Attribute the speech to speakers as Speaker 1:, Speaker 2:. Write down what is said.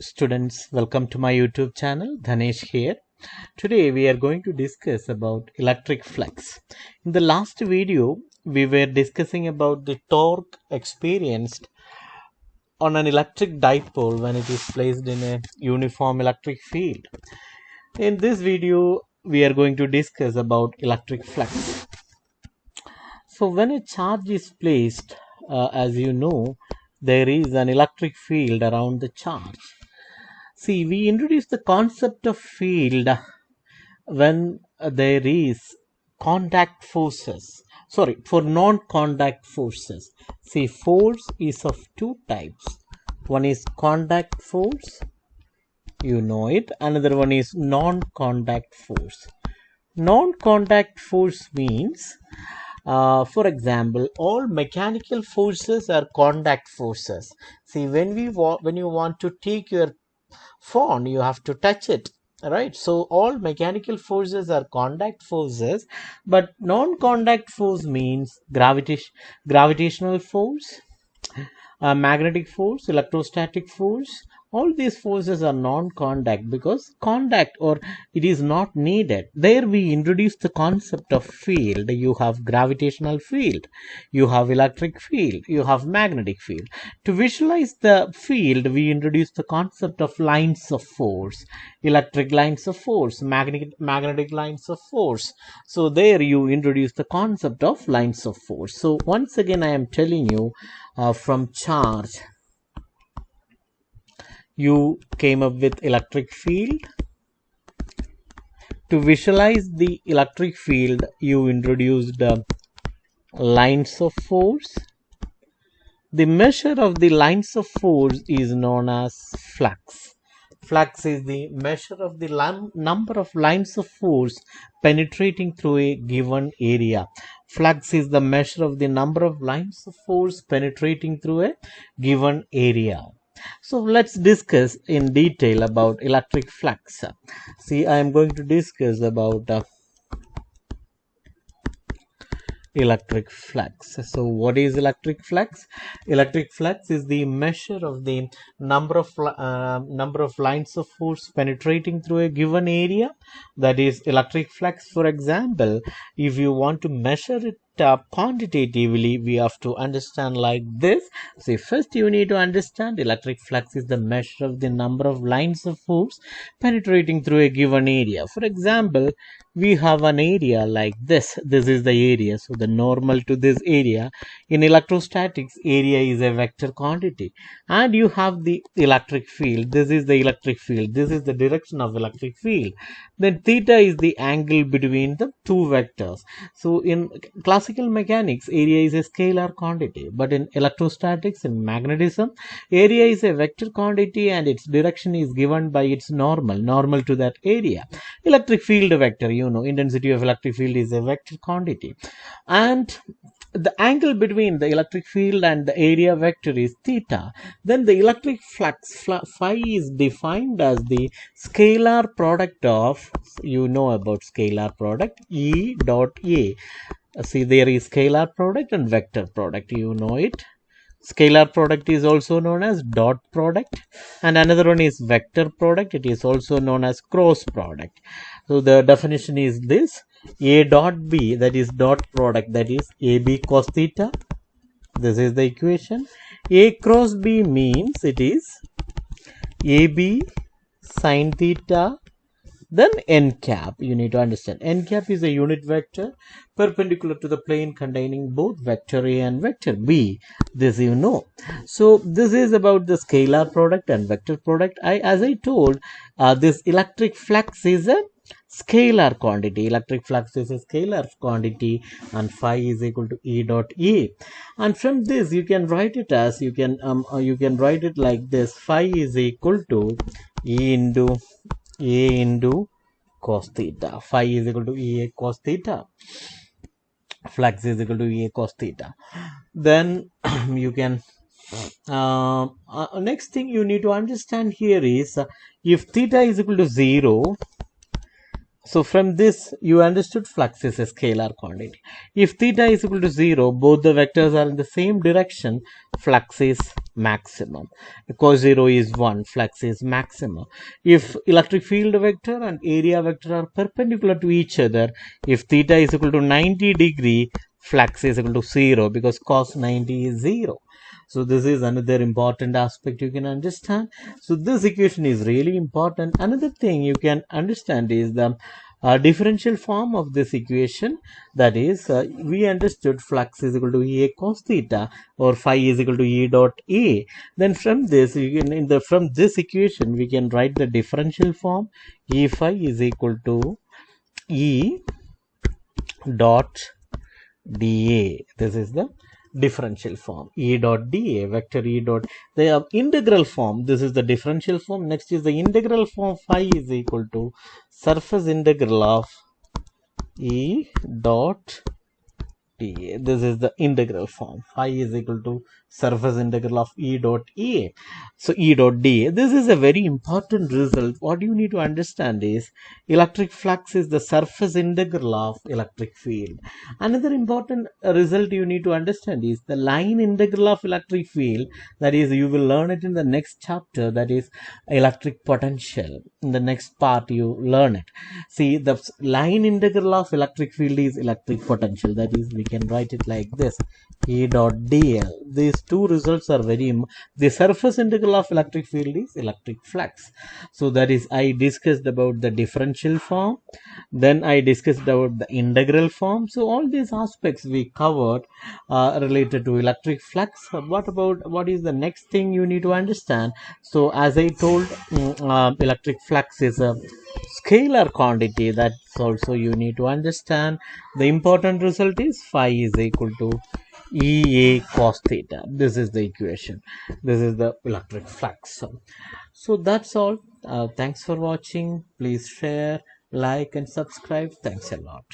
Speaker 1: Students, welcome to my YouTube channel. Dhanesh here. Today we are going to discuss about electric flux. In the last video we were discussing about the torque experienced on an electric dipole when it is placed in a uniform electric field. In this video we are going to discuss about electric flux. So when a charge is placed, as you know, there is an electric field around the charge. See, we introduced the concept of field when there is contact forces. Sorry, for non-contact forces. See, force is of two types. One is contact force, you know it. Another one is non-contact force. Non-contact force means, for example, all mechanical forces are contact forces. See, when you want to take your phone, you have to touch it, right? So all mechanical forces are contact forces, but non-contact force means gravitational force, magnetic force, electrostatic force. All these forces are non-contact because contact or it is not needed. There we introduce the concept of field. You have gravitational field, you have electric field, you have magnetic field. To visualize the field, we introduce the concept of lines of force, electric lines of force, magnetic lines of force. So there you introduce the concept of lines of force. So once again I am telling you, from charge you came up with electric field. To visualize the electric field, you introduced lines of force. The measure of the lines of force is known as flux. Flux is the measure of the number of lines of force penetrating through a given area. Flux is the measure of the number of lines of force penetrating through a given area. So let's discuss in detail about electric flux. See, I am going to discuss about electric flux. So what is electric flux? Electric flux is the measure of the number of lines of force penetrating through a given area. That is electric flux. For example, if you want to measure it quantitatively, we have to understand like this. See, first you need to understand electric flux is the measure of the number of lines of force penetrating through a given area. For example, we have an area like this. This is the area. So the normal to this area, in electrostatics, area is a vector quantity, and you have the electric field. This is the electric field. This is the direction of electric field. Then theta is the angle between the two vectors. So in classical mechanics, area is a scalar quantity, but in electrostatics and magnetism, area is a vector quantity and its direction is given by its normal to that area. Electric field vector, you know, intensity of electric field is a vector quantity, and the angle between the electric field and the area vector is theta. Then the electric flux phi is defined as the scalar product of, you know about scalar product, E dot A. See, there is scalar product and vector product, you know it. Scalar product is also known as dot product, and another one is vector product. It is also known as cross product. So the definition is this: A dot B, that is dot product, that is AB cos theta. This is the equation. A cross B means it is AB sin theta. Then n cap, you need to understand. N cap is a unit vector perpendicular to the plane containing both vector A and vector B. This you know. So this is about the scalar product and vector product. As I told, this electric flux is a scalar quantity. Electric flux is a scalar quantity, and phi is equal to E dot A. And from this you can write it as, you can write it like this: phi is equal to E into A into cos theta. Phi is equal to EA cos theta. Flux is equal to EA cos theta. Then you can next thing you need to understand here is, if theta is equal to 0, so from this you understood flux is a scalar quantity. If theta is equal to 0, both the vectors are in the same direction, flux is maximum. Cos 0 is 1, flux is maximum. If electric field vector and area vector are perpendicular to each other, if theta is equal to 90 degree, flux is equal to 0 because cos 90 is 0. So this is another important aspect you can understand. So this equation is really important. Another thing you can understand is the differential form of this equation. That is, we understood flux is equal to E A cos theta, or phi is equal to E dot A. Then from this, you can from this equation we can write the differential form. E phi is equal to E dot dA. This is the differential form. E dot dA, vector E dot, the integral form. This is the differential form. Next is the integral form. Phi is equal to surface integral of E dot dA. This is the integral form. Phi is equal to surface integral of E dot A. So E dot dA. This is a very important result. What you need to understand is electric flux is the surface integral of electric field. Another important result you need to understand is the line integral of electric field. That is, you will learn it in the next chapter. That is electric potential. In the next part you learn it. See, the line integral of electric field is electric potential. That is, we can write it like this: E dot dl. These two results are the surface integral of electric field is electric flux. So that is, I discussed about the differential form, then I discussed about the integral form. So all these aspects we covered related to electric flux. What is the next thing you need to understand? So as I told, electric flux is a scalar quantity. That's also you need to understand. The important result is phi is equal to EA cos theta. This is the equation. This is the electric flux. So that's all. Thanks for watching. Please share, like, and subscribe. Thanks a lot.